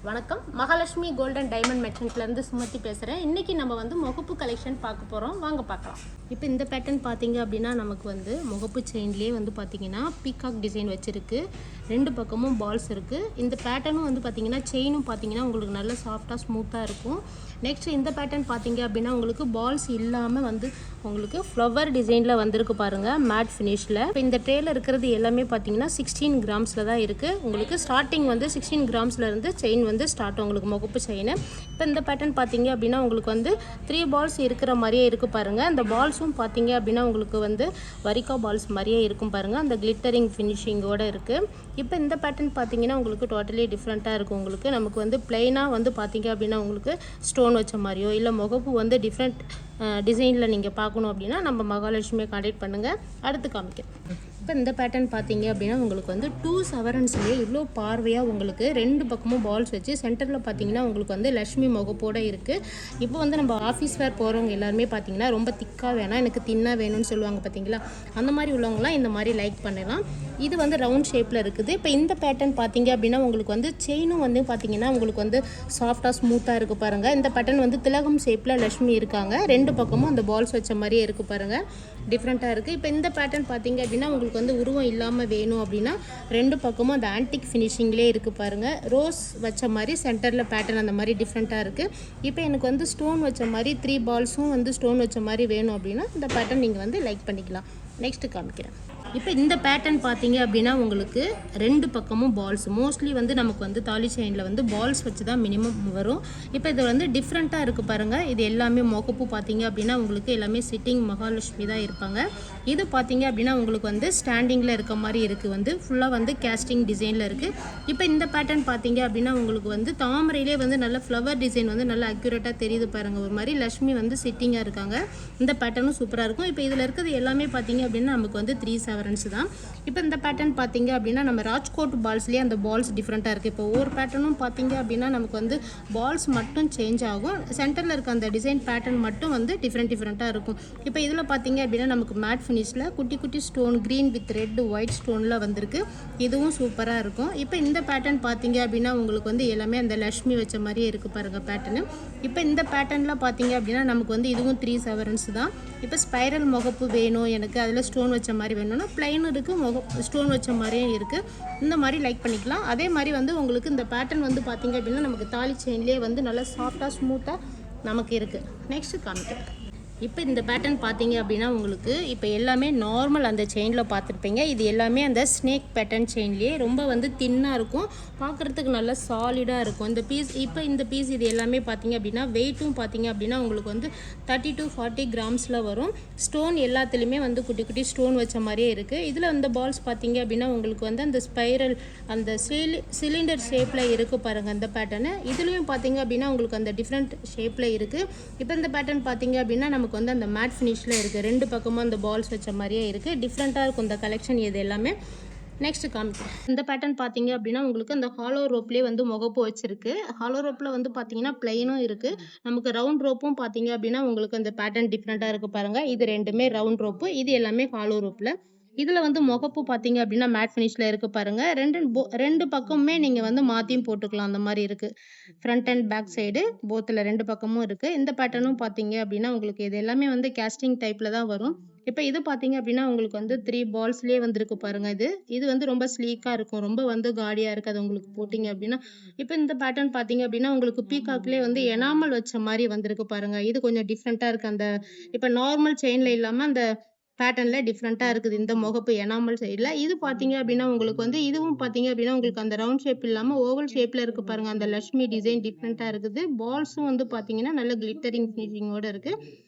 வணக்கம், Mahalakshmi golden diamond மெர்ச்சன்ட்லேருந்து சுமத்தி பேசுகிறேன். இன்றைக்கி நம்ம வந்து முகப்பு கலெக்ஷன் பார்க்க போகிறோம். வாங்க பார்க்கலாம். இப்போ இந்த பேட்டர்ன் பார்த்தீங்க அப்படின்னா நமக்கு வந்து முகப்பு செயின்லேயே வந்து பார்த்திங்கன்னா பீகாக் டிசைன் வச்சுருக்கு. ரெண்டு பக்கமும் பால்ஸ் இருக்குது. இந்த பேட்டர்னும் வந்து பார்த்திங்கன்னா செயினும் பார்த்திங்கன்னா உங்களுக்கு நல்ல சாஃப்டாக ஸ்மூத்தாக இருக்கும். நெக்ஸ்ட் இந்த பேட்டர்ன் பார்த்தீங்க அப்படின்னா உங்களுக்கு பால்ஸ் இல்லாமல் வந்து உங்களுக்கு ஃப்ளவர் டிசைனில் வந்திருக்கு பாருங்கள், மேட் ஃபினிஷில். இப்போ இந்த ட்ரேயில் இருக்கிறது எல்லாமே பார்த்தீங்கன்னா 16 கிராம்ஸில் தான் இருக்குது. உங்களுக்கு ஸ்டார்டிங் வந்து 16 கிராம்ஸ்லேருந்து செயின் வந்து ஸ்டார்ட் உங்களுக்கு முகப்பு செயின். இப்போ இந்த பேட்டர்ன் பார்த்தீங்க அப்படின்னா உங்களுக்கு வந்து 3 பால்ஸ் இருக்கிற மாதிரியே இருக்குது பாருங்கள். அந்த பால்ஸும் பார்த்தீங்க அப்படின்னா உங்களுக்கு வந்து வரிக்கா பால்ஸ் மாதிரியே இருக்கும் பாருங்கள். அந்த கிளிட்டரிங் ஃபினிஷிங்கோடு இருக்குது. இப்போ இந்த பேட்டர்ன் பார்த்தீங்கன்னா உங்களுக்கு டோட்டலி டிஃப்ரெண்ட்டாக இருக்கும். உங்களுக்கு நமக்கு வந்து பிளெயினாக வந்து பார்த்தீங்க அப்படின்னா உங்களுக்கு ஸ்டோன் வச்ச மாதிரியோ இல்லை முகப்பு வந்து டிஃப்ரெண்ட் டிசைனில் நீங்கள் பார்க்கணும் அப்படின்னா நம்ம மகாலட்சுமியை கான்டாக்ட் பண்ணுங்கள். அடுத்து காமிக்கிறேன். இப்போ இந்த பேட்டர்ன் பார்த்தீங்க அப்படின்னா உங்களுக்கு வந்து 2 சவரன்ஸ்லேயே இவ்வளோ பார்வையாக உங்களுக்கு ரெண்டு பக்கமும் பால்ஸ் வச்சு சென்டரில் பார்த்தீங்கன்னா உங்களுக்கு வந்து லக்ஷ்மி முகப்போடு இருக்குது. இப்போ வந்து நம்ம ஆஃபீஸ் வேர் போகிறவங்க எல்லாருமே பார்த்தீங்கன்னா ரொம்ப திக்காக வேணாம், எனக்கு தின்னாக வேணும்னு சொல்லுவாங்க பார்த்தீங்களா, அந்த மாதிரி உள்ளவங்களாம் இந்த மாதிரி லைக் பண்ணலாம். இது வந்து ரவுண்ட் ஷேப்பில் இருக்குது. இப்போ இந்த பேட்டர்ன் பார்த்தீங்க அப்படின்னா உங்களுக்கு வந்து செயினும் வந்து பார்த்தீங்கன்னா உங்களுக்கு வந்து சாஃப்டாக ஸ்மூத்தாக இருக்குது பாருங்கள். இந்த பேட்டர்ன் வந்து திலகம் ஷேப்பில் லக்ஷ்மி இருக்காங்க. ரெண்டு பக்கமும் அந்த பால்ஸ் வச்ச மாதிரியே இருக்குது பாருங்கள், டிஃப்ரெண்ட்டாக இருக்குது. இப்போ இந்த பேட்டர்ன் பார்த்தீங்க அப்படின்னா உங்களுக்கு வந்து உருவம் இல்லாமல் வேணும் அப்படின்னா ரெண்டு பக்கமும் அந்த ஆன்டிக் ஃபினிஷிங்லேயே இருக்குது பாருங்கள். ரோஸ் வச்ச மாதிரி சென்டரில் பேட்டர்ன் அந்த மாதிரி டிஃப்ரெண்ட்டாக இருக்குது. இப்போ எனக்கு வந்து ஸ்டோன் வச்ச மாதிரி 3 பால்ஸும் வந்து ஸ்டோன் வச்ச மாதிரி வேணும் அப்படின்னா இந்த பேட்டர்ன் நீங்கள் வந்து லைக் பண்ணிக்கலாம். நெக்ஸ்ட்டு காமிக்கிறேன். இப்போ இந்த பேட்டர்ன் பார்த்தீங்க அப்படின்னா உங்களுக்கு ரெண்டு பக்கமும் பால்ஸ் மோஸ்ட்லி வந்து நமக்கு வந்து தாலி செயினில் வந்து பால்ஸ் வச்சு தான் மினிமம் வரும். இப்போ இது வந்து டிஃப்ரெண்ட்டாக இருக்குது பாருங்கள். இது எல்லாமே முகப்பு பார்த்தீங்க அப்படின்னா உங்களுக்கு எல்லாமே சிட்டிங் மகாலட்சுமி தான் இருப்பாங்க. இது பார்த்தீங்க அப்படின்னா உங்களுக்கு வந்து ஸ்டாண்டிங்கில் இருக்க மாதிரி இருக்குது, வந்து ஃபுல்லாக வந்து கேஸ்டிங் டிசைனில் இருக்குது. இப்போ இந்த பேட்டர்ன் பார்த்தீங்க அப்படின்னா உங்களுக்கு வந்து தாமரையிலே வந்து நல்ல ஃப்ளவர் டிசைன் வந்து நல்லா அக்யூரேட்டாக தெரியுது பாருங்கள். ஒரு மாதிரி லக்ஷ்மி வந்து சிட்டிங்காக இருக்காங்க. இந்த பேட்டர்னும் சூப்பராக இருக்கும். இப்போ இதில் இருக்கிறது எல்லாமே பார்த்தீங்க அப்படின்னா நமக்கு வந்து 3 சவரன்ஸ் தான். இப்போ இந்த பேட்டர்ன் பார்த்தீங்க அப்படின்னா நம்ம ராஜ்கோட் பால்ஸ்லேயே அந்த பால்ஸ் டிஃப்ரெண்ட்டாக இருக்குது. இப்போ ஒவ்வொரு பேட்டர்னும் பார்த்தீங்க அப்படின்னா நமக்கு வந்து பால்ஸ் மட்டும் சேஞ்ச் ஆகும். சென்டரில் இருக்க அந்த டிசைன் பேட்டர்ன் மட்டும் வந்து டிஃப்ரெண்ட்டாக இருக்கும். இப்போ இதில் பார்த்தீங்க அப்படின்னா நமக்கு மேட் ஃபினிஷில் குட்டி குட்டி stone green with red white ஸ்டோனில் வந்திருக்கு. இதுவும் சூப்பராக இருக்கும். இப்போ இந்த பேட்டர்ன் பார்த்தீங்க அப்படின்னா உங்களுக்கு வந்து எல்லாமே அந்த லக்ஷ்மி வச்ச மாதிரியே இருக்குது பாருங்கள் பேட்டர்னு. இப்போ இந்த பேட்டர்னில் பார்த்தீங்க அப்படின்னா நமக்கு வந்து இதுவும் 3 சவரன்ஸ் தான். இப்போ ஸ்பைரல் முகப்பு வேணும் எனக்கு, அதில் ஸ்டோன் வச்ச மாதிரி வேணும்னா பிளைன் இருக்குது, ஸ்டோன் வச்ச மாதிரியும் இருக்குது. இந்த மாதிரி லைக் பண்ணிக்கலாம். அதே மாதிரி வந்து உங்களுக்கு இந்த பேட்டர்ன் வந்து பார்த்திங்க அப்படின்னா நமக்கு தாலி செயின்லேயே வந்து நல்லா சாஃப்டாக ஸ்மூத்தாக நமக்கு இருக்குது. நெக்ஸ்ட்டு காமிக்கிறேன். இப்போ இந்த பேட்டர்ன் பார்த்தீங்க அப்படின்னா உங்களுக்கு இப்போ எல்லாமே நார்மல் அந்த செயினில் பார்த்துருப்பீங்க. இது எல்லாமே அந்த ஸ்னேக் பேட்டர்ன் செயின்லேயே ரொம்ப வந்து தின்னாக இருக்கும், பார்க்குறதுக்கு நல்லா சாலிடாக இருக்கும் இந்த பீஸ். இப்போ இந்த பீஸ் இது எல்லாமே பார்த்தீங்க அப்படின்னா வெயிட்டும் பார்த்தீங்க அப்படின்னா உங்களுக்கு வந்து 30 to 40 கிராம்ஸில் வரும். ஸ்டோன் எல்லாத்துலேயுமே வந்து குட்டி குட்டி ஸ்டோன் வச்ச மாதிரியே இருக்குது. இதில் அந்த பால்ஸ் பார்த்தீங்க அப்படின்னா உங்களுக்கு வந்து அந்த ஸ்பைரல் அந்த சிலிண்டர் ஷேப்பில் இருக்குது பாருங்கள் அந்த பேட்டர்னு. இதுலேயும் பார்த்தீங்க அப்படின்னா உங்களுக்கு அந்த டிஃப்ரெண்ட் ஷேப்பில் இருக்குது. இப்போ இந்த பேட்டர்ன் பார்த்தீங்க அப்படின்னா நமக்கு வந்து அந்த மேட் ஃபினிஷில் இருக்குது. ரெண்டு பக்கமும் அந்த பால்ஸ் வச்ச மாதிரியே இருக்குது. டிஃப்ரெண்ட்டாக இருக்கும் இந்த கலெக்ஷன் இது எல்லாமே. நெக்ஸ்ட் காமிக்கிறேன். இந்த பேட்டர்ன் பார்த்தீங்க அப்படின்னா உங்களுக்கு அந்த ஹாலோ ரோப்லேயே வந்து முகப்பு வச்சிருக்கு. ஹாலோ ரோப்பில் வந்து பார்த்தீங்கன்னா பிளைனும் இருக்குது. நமக்கு ரவுண்ட் ரோப்பும் பார்த்தீங்க அப்படின்னா உங்களுக்கு அந்த பேட்டர்ன் டிஃப்ரெண்ட்டாக இருக்குது பாருங்கள். இது ரெண்டுமே ரவுண்ட் ரோப்பு, இது எல்லாமே ஹாலோ ரோப்பில். இதில் வந்து முகப்பு பார்த்தீங்க அப்படின்னா மேட் ஃபினிஷில் இருக்குது பாருங்கள். ரெண்டு பக்கமுமே நீங்கள் வந்து மாற்றியும் போட்டுக்கலாம், அந்த மாதிரி இருக்குது. ஃப்ரண்ட் அண்ட் பேக் சைடு போத்தில் ரெண்டு பக்கமும் இருக்குது. இந்த பேட்டர்னும் பார்த்தீங்க அப்படின்னா உங்களுக்கு இது எல்லாமே வந்து கேஸ்டிங் டைப்பில் தான் வரும். இப்போ இது பார்த்தீங்க அப்படின்னா உங்களுக்கு வந்து 3 பால்ஸ்லேயே வந்துருக்கு பாருங்கள். இது வந்து ரொம்ப ஸ்லீக்காக இருக்கும், ரொம்ப வந்து காடியாக இருக்குது உங்களுக்கு போட்டிங்க அப்படின்னா. இப்போ இந்த பேட்டர்ன் பார்த்தீங்க அப்படின்னா உங்களுக்கு பீகாக்லேயே வந்து எனாமல் வச்ச மாதிரி வந்திருக்கு பாருங்கள். இது கொஞ்சம் டிஃப்ரெண்ட்டாக இருக்குது. அந்த இப்போ நார்மல் செயினில் இல்லாமல் அந்த பேட்டர்னில் டிஃப்ரெண்ட்டாக இருக்குது இந்த முகப்பு எனாமல் சைடில். இது பார்த்தீங்க அப்படின்னா உங்களுக்கு வந்து இதுவும் பார்த்தீங்க அப்படின்னா உங்களுக்கு அந்த ரவுண்ட் ஷேப் இல்லாமல் ஓவல் ஷேப்பில் இருக்குது பாருங்கள். அந்த லக்ஷ்மி டிசைன் டிஃப்ரெண்ட்டாக இருக்குது. பால்ஸும் வந்து பார்த்தீங்கன்னா நல்ல கிளிட்டரிங் ஃபினிஷிங்கோடு இருக்குது,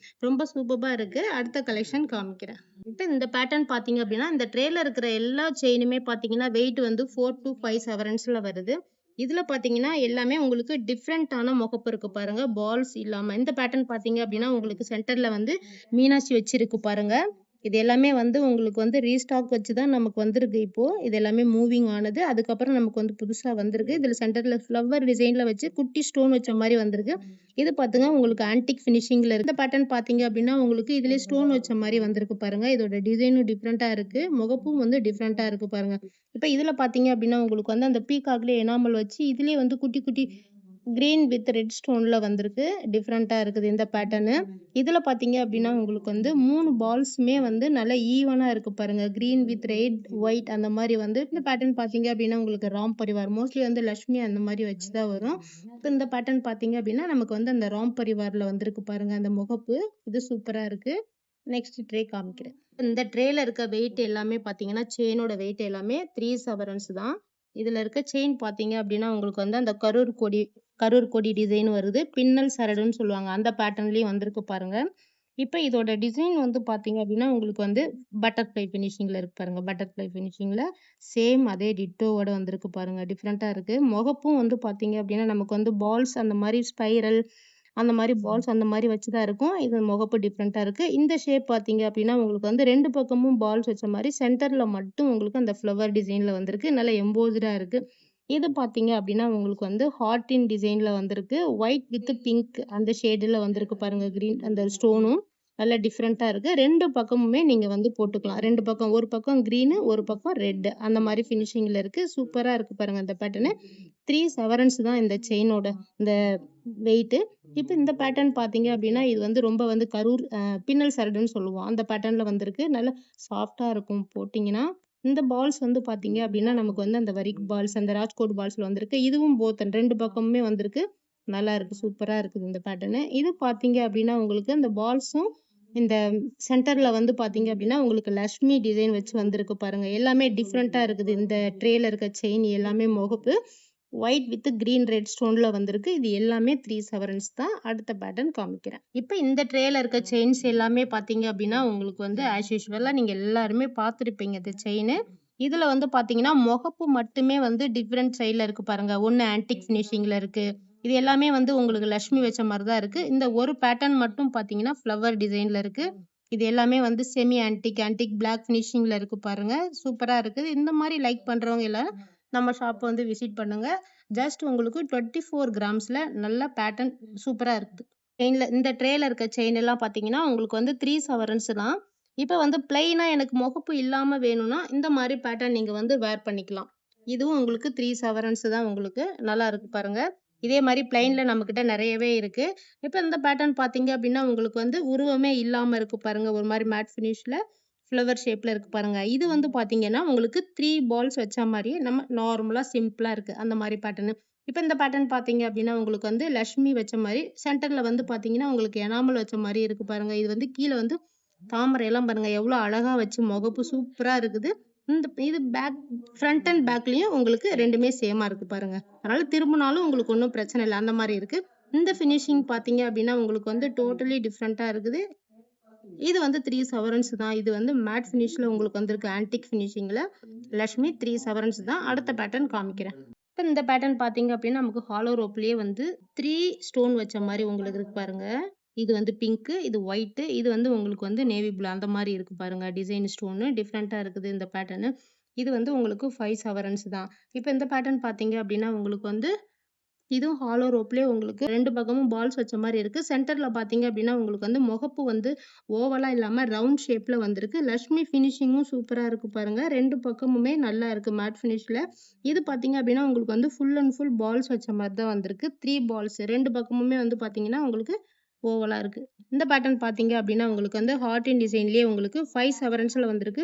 ரொம்ப சூப்பராக இருக்குது. அடுத்த கலெக்ஷன் காமிக்கிறேன். இப்போ இந்த பேட்டர்ன் பார்த்தீங்க அப்படின்னா இந்த ட்ரேல இருக்கிற எல்லா செயினுமே பார்த்தீங்கன்னா வெயிட் வந்து 4 to 5 சவரன்ஸில் வருது. இதில் பார்த்தீங்கன்னா எல்லாமே உங்களுக்கு டிஃப்ரெண்ட்டான முகப்பு இருக்குது பாருங்கள், பால்ஸ் இல்லாமல். இந்த பேட்டர்ன் பார்த்தீங்க அப்படின்னா உங்களுக்கு சென்டரில் வந்து மீனாட்சி வச்சிருக்கு பாருங்கள். இது எல்லாமே வந்து உங்களுக்கு வந்து ரீஸ்டாக் வச்சு தான் நமக்கு வந்திருக்கு இப்போ. இது எல்லாமே மூவிங் ஆனது. அதுக்கப்புறம் நமக்கு வந்து புதுசா வந்திருக்கு. இதில சென்டர்ல ஃப்ளவர் டிசைன்ல வச்சு குட்டி ஸ்டோன் வச்ச மாரி வந்திருக்கு. இது பாத்துங்க உங்களுக்கு ஆன்டிக் ஃபினிஷிங்ல இருக்கு. இந்த பேட்டர்ன் பார்த்தீங்க அப்படின்னா, உங்களுக்கு இதிலேயே ஸ்டோன் வச்ச மாரி வந்திருக்கு பாருங்க. இதோட டிசைனும் டிஃப்ரெண்ட்டா இருக்கு. முகப்பும் வந்து டிஃப்ரெண்ட்டா இருக்கு பாருங்க. இப்ப இதில பார்த்தீங்க அப்படின்னா, உங்களுக்கு வந்து அந்த பீகாக்லயே எனாமல் வச்சு இதிலேயே வந்து குட்டி குட்டி கிரீன் வித் ரெட் ஸ்டோன்ல வந்திருக்கு. டிஃப்ரெண்ட்டா இருக்குது இந்த பேட்டர்னு. இதில பார்த்தீங்க அப்படின்னா, உங்களுக்கு வந்து 3 பால்ஸுமே வந்து நல்லா ஈவனா இருக்கு பாருங்க. கிரீன் வித் ரெட், ஒயிட் அந்த மாரி வந்து இந்த பேட்டர்ன் பார்த்தீங்க அப்படின்னா, உங்களுக்கு ராம் பரிவார் மோஸ்ட்லி வந்து லட்சுமி அந்த மாரி வச்சு தான் வரும். இப்ப இந்த பேட்டர்ன் பார்த்தீங்க அப்படின்னா, நமக்கு வந்து அந்த ராம் பரிவார்ல வந்திருக்கு பாருங்க அந்த முகப்பு. இது சூப்பரா இருக்கு. நெக்ஸ்ட் ட்ரே காமிக்கிறேன். இந்த ட்ரேல இருக்க வெயிட் எல்லாமே பார்த்தீங்கன்னா, செயினோட வெயிட் எல்லாமே 3 சவரன்ஸ் தான். இதுல இருக்க செயின் பார்த்தீங்க அப்படின்னா, உங்களுக்கு வந்து அந்த கரூர் கொடி டிசைன் வருது. பின்னல் சரடுன்னு சொல்லுவாங்க. அந்த பேட்டர்ன்லயும் வந்திருக்கு பாருங்க. இப்ப இதோட டிசைன் வந்து பார்த்தீங்க அப்படின்னா, உங்களுக்கு வந்து பட்டர்ஃப்ளை ஃபினிஷிங்ல இருக்கு பாருங்க. பட்டர்ஃப்ளை ஃபினிஷிங்ல சேம் அதே டிட்டோவோட வந்திருக்கு பாருங்க. டிஃப்ரெண்ட்டா இருக்கு. முகப்பும் வந்து பார்த்தீங்க அப்படின்னா, நமக்கு வந்து பால்ஸ் அந்த மாரி ஸ்பைரல் அந்த மாரி பால்ஸ் அந்த மாரி வச்சு தான் இருக்கும். இது முகப்பு டிஃப்ரெண்ட்டா இருக்கு. இந்த ஷேப் பார்த்தீங்க அப்படின்னா, உங்களுக்கு வந்து 2 பக்கமும் பால்ஸ் வச்ச மாரி சென்டர்ல மட்டும் உங்களுக்கு அந்த ஃப்ளவர் டிசைன்ல வந்திருக்கு. நல்லா எம்போஸ்டா இருக்கு. இது பார்த்தீங்க அப்படின்னா, உங்களுக்கு வந்து ஹார்ட்டின் டிசைன்ல வந்திருக்கு. ஒயிட் வித் பிங்க் அந்த ஷேடுல வந்திருக்கு பாருங்க. கிரீன் அந்த ஸ்டோனும் நல்லா டிஃப்ரெண்ட்டா இருக்கு. 2 பக்கமுமே நீங்க வந்து போட்டுக்கலாம். 2 பக்கம் ஒரு பக்கம் கிரீனு, ஒரு பக்கம் ரெட் அந்த மாரி ஃபினிஷிங்ல இருக்கு. சூப்பரா இருக்கு பாருங்க அந்த பேட்டர்னு. 3 சவரன்ஸ் தான் இந்த செயினோட இந்த வெயிட்டு. இப்ப இந்த பேட்டர்ன் பார்த்தீங்க அப்படின்னா, இது வந்து ரொம்ப வந்து கரூர் பின்னல் சரடுன்னு சொல்லுவோம். அந்த பேட்டர்ன்ல வந்திருக்கு. நல்லா சாஃப்ட்டா இருக்கும் போட்டீங்கன்னா. இந்த பால்ஸ் வந்து பார்த்தீங்க அப்படின்னா, நமக்கு வந்து அந்த வரிக் பால்ஸ், அந்த ராஜ்கோட் பால்ஸ்ல வந்திருக்கு. இதுவும் போத் 2 பக்கமுமே வந்திருக்கு. நல்லா இருக்கு. சூப்பரா இருக்குது இந்த பேட்டர்னு. இது பார்த்தீங்க அப்படின்னா, உங்களுக்கு இந்த பால்ஸும் இந்த சென்டர்ல வந்து பார்த்தீங்க அப்படின்னா, உங்களுக்கு லக்ஷ்மி டிசைன் வச்சு வந்திருக்கு பாருங்க. எல்லாமே டிஃப்ரெண்ட்டா இருக்குது. இந்த ட்ரேல இருக்க செயின் எல்லாமே முகப்பு. ஒயிட் வித் கிரீன் ரெட் ஸ்டோன்ல வந்திருக்கு. இது எல்லாமே 3 சவரன்ஸ் தான். அடுத்த பேட்டர்ன் காமிக்கிறேன். இப்ப இந்த ட்ரேல இருக்க செயின்ஸ் எல்லாமே பார்த்தீங்க அப்படின்னா, உங்களுக்கு வந்து ஆஸ் யூசுவலா நீங்க எல்லாருமே பார்த்திருப்பீங்க இந்த செயினு. இதுல வந்து பார்த்தீங்கன்னா, முகப்பு மட்டுமே வந்து டிஃபரெண்ட் சைடுல இருக்கு பாருங்க. ஒண்ணு ஆன்டிக் ஃபினிஷிங்ல இருக்கு. இது எல்லாமே வந்து உங்களுக்கு லட்சுமி வச்ச மாரி தான் இருக்கு. இந்த ஒரு பேட்டர்ன் மட்டும் பார்த்தீங்கன்னா, ஃப்ளவர் டிசைன்ல இருக்கு. இது எல்லாமே வந்து செமி ஆன்டிக் பிளாக் ஃபினிஷிங்ல இருக்கு பாருங்க. சூப்பரா இருக்குது. இந்த மாரி லைக் பண்றவங்க எல்லாம் நம்ம ஷாப் வந்து விசிட் பண்ணுங்க. ஜஸ்ட் உங்களுக்கு 24 கிராம்ஸ்ல நல்ல பேட்டர்ன் சூப்பரா இருக்குது. செயின்ல இந்த ட்ரேல இருக்க செயின் எல்லாம் பார்த்தீங்கன்னா, உங்களுக்கு வந்து 3 சவரன்ஸ் தான். இப்ப வந்து பிளெயினா எனக்கு முகப்பு இல்லாம வேணும்னா, இந்த மாரி பேட்டர்ன் நீங்க வந்து வேர் பண்ணிக்கலாம். இதுவும் உங்களுக்கு 3 சவரன்ஸ் தான் உங்களுக்கு. நல்லா இருக்கு பாருங்க. இதே மாரி பிளெயின்ல நம்மகிட்ட நெறையவே இருக்கு. இப்ப இந்த பேட்டர்ன் பார்த்தீங்க அப்படின்னா, உங்களுக்கு வந்து உருவமே இல்லாம இருக்கு பாருங்க. ஒரு மாரி மேட் ஃபினிஷ்ல ஃப்ளவர் ஷேப்ல இருக்கு பாருங்க. இது வந்து பார்த்தீங்கன்னா, உங்களுக்கு 3 பால்ஸ் வச்ச மாரியே நம்ம நார்மலா சிம்பிளா இருக்கு. அந்த மாரி பேட்டர்னு. இப்ப இந்த பேட்டர்ன் பார்த்தீங்க அப்படின்னா, உங்களுக்கு வந்து லட்சுமி வச்ச மாரி, சென்டர்ல வந்து பார்த்தீங்கன்னா, உங்களுக்கு எனாமல் வச்ச மாரி இருக்கு பாருங்க. இது வந்து கீழ வந்து தாமரை எல்லாம் பாருங்க எவ்வளோ அழகா வச்சு முகப்பு சூப்பரா இருக்குது. இது ஃப்ரண்ட் அண்ட் பேக்லயும் உங்களுக்கு 2மே சேமா இருக்கு பாருங்க. அதனால திரும்புனாலும் உங்களுக்கு ஒண்ணும் பிரச்சனை இல்ல. அந்த மாரி இருக்கு. இந்த ஃபினிஷிங் பார்த்தீங்க அப்படின்னா, உங்களுக்கு வந்து டோட்டலி டிஃப்ரெண்ட்டா இருக்குது. இது வந்து 3 சவரன்ஸ் தான். இது வந்து மேட் ஃபினிஷ்ல உங்களுக்கு வந்திருக்கு. ஆன்டிக் ஃபினிஷிங்ல லட்சுமி 3 சவரன்ஸ் தான். அடுத்த பேட்டர்ன் காமிக்கிறேன். இப்ப இந்த பேட்டர்ன் பார்த்தீங்க அப்படின்னா, நமக்கு ஹாலோ ரோப்லயே வந்து 3 ஸ்டோன் வச்ச மாரி உங்களுக்கு இருக்கு பாருங்க. இது வந்து பிங்க்கு, இது ஒயிட்டு, இது வந்து உங்களுக்கு வந்து நேவி ப்ளூ அந்த மாரி இருக்கு பாருங்க. டிசைன் ஸ்டோனு டிஃப்ரெண்ட்டா இருக்குது இந்த பேட்டர்னு. இது வந்து உங்களுக்கு 5 சவரன்ஸ் தான். இப்ப இந்த பேட்டர்ன் பார்த்தீங்க அப்படின்னா, உங்களுக்கு வந்து இதுவும் ஹாலோ ரோப்லயே உங்களுக்கு 2 பக்கமும் பால்ஸ் வச்ச மாரி இருக்கு. சென்டர்ல பார்த்தீங்க அப்படின்னா, உங்களுக்கு வந்து முகப்பு வந்து ஓவலா இல்லாம ரவுண்ட் ஷேப்ல வந்திருக்கு. லட்சுமி ஃபினிஷிங்கும் சூப்பரா இருக்கு பாருங்க. 2 பக்கமுமே நல்லா இருக்கு மேட் ஃபினிஷ்ல. இது பார்த்தீங்க அப்படின்னா, உங்களுக்கு வந்து ஃபுல் அண்ட் ஃபுல் பால்ஸ் வச்ச மாரி தான் வந்திருக்கு. 3 பால்ஸ் 2 பக்கமுமே வந்து பார்த்தீங்கன்னா, உங்களுக்கு ஓவலா இருக்கு. இந்த பேட்டர்ன் பார்த்தீங்க அப்படின்னா, உங்களுக்கு வந்து ஹார்ட் இன் டிசைன்லயே உங்களுக்கு 5 சவரன்ஸ்ல வந்திருக்கு.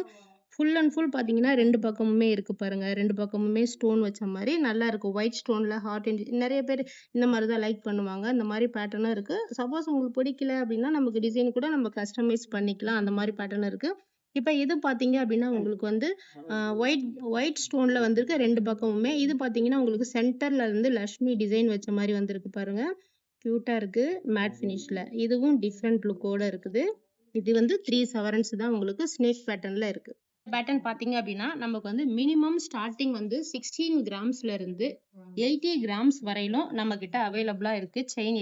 ஃபுல் அண்ட் ஃபுல் பார்த்தீங்கன்னா, 2 பக்கமுமே இருக்கு பாருங்க. 2 பக்கமுமே ஸ்டோன் வச்ச மாரி நல்லா இருக்கு. ஒயிட் ஸ்டோன்ல ஹார்ட் இன் நெறைய பேர் இந்த மாரி தான் லைக் பண்ணுவாங்க. இந்த மாரி பேட்டர்னும் இருக்கு. சப்போஸ் உங்களுக்கு பிடிக்கல அப்படின்னா, நமக்கு டிசைன் கூட நம்ம கஸ்டமைஸ் பண்ணிக்கலாம். அந்த மாரி பேட்டர்ன் இருக்கு. இப்ப இது பார்த்தீங்க அப்படின்னா, உங்களுக்கு வந்து அ ஒயிட் ஒயிட் ஸ்டோன்ல வந்திருக்கு 2 பக்கமுமே. இது பார்த்தீங்கன்னா, உங்களுக்கு சென்டர்ல இருந்து லட்சுமி டிசைன் வச்ச மாரி வந்திருக்கு பாருங்க. கியூட்டா இருக்கு. மேட் ஃபினிஷ்ல. இதுவும் டிஃப்ரெண்ட் லுக்கோட இருக்குது. இது வந்து 3 சவரன்ஸ் தான் உங்களுக்கு ஸ்னேக் பேட்டர்ன்ல இருக்கு. பேட்டர்ன் பார்த்தீங்க அப்படின்னா நமக்கு வந்து மினிமம் ஸ்டார்டிங் வந்து 16 கிராம்ஸ்ல இருந்து 80 கிராம்ஸ் வரையிலும் நம்ம கிட்ட அவைலபிளா இருக்கு. செயின்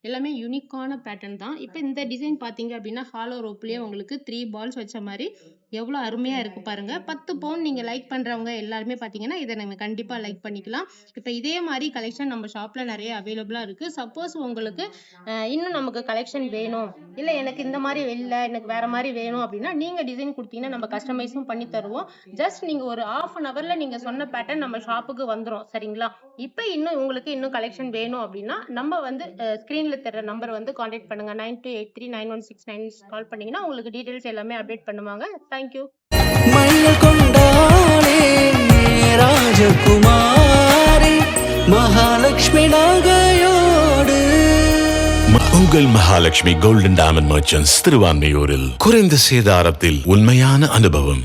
எல்லாமே யூனிக்கான பேட்டர்ன் தான். இப்போ இந்த டிசைன் பார்த்தீங்க அப்படின்னா ஹாலோ ரோப்லயே உங்களுக்கு 3 பால்ஸ் வச்ச மாதிரி எவ்வளோ அருமையா இருக்கு பாருங்க. 10 பவுன் நீங்க லைக் பண்றவங்க எல்லாருமே பார்த்தீங்கன்னா இதை நம்ம கண்டிப்பா லைக் பண்ணிக்கலாம். இப்போ இதே மாதிரி கலெக்ஷன் நம்ம ஷாப்ல நிறைய அவைலபிளா இருக்கு. சப்போஸ் உங்களுக்கு இன்னும் நமக்கு கலெக்ஷன் வேணும், இல்லை எனக்கு இந்த மாதிரி இல்லை எனக்கு வேற மாதிரி வேணும் அப்படின்னா நீங்க டிசைன் கொடுத்தீங்கன்னா நம்ம கஸ்டமைஸும் பண்ணி தருவோம். ஜஸ்ட் நீங்க ஒரு ½ அன் ஹவர்ல நீங்க சொன்ன பேட்டர்ன் நம்ம ஷாப்புக்கு வந்துரும். சரிங்களா? இப்போ இன்னும் உங்களுக்கு இன்னும் கலெக்ஷன் வேணும் அப்படின்னா நம்ம வந்து ஸ்கிரீன்ல தர நம்பர் வந்து கான்டாக்ட் பண்ணுங்க. 92839169 கால் பண்ணீங்கன்னா உங்களுக்கு டீடைல்ஸ் எல்லாமே அப்டேட் பண்ணுவாங்க. தேங்க்யூ. ராஜகுமாரி மகாலட்சுமி நகையோடு உங்கள் மகாலட்சுமி கோல்டன் டைமண்ட் மர்ச்சன்ட்ஸ் திருவான்மையூரில் குறைந்த சேதாரத்தில் உண்மையான அனுபவம்.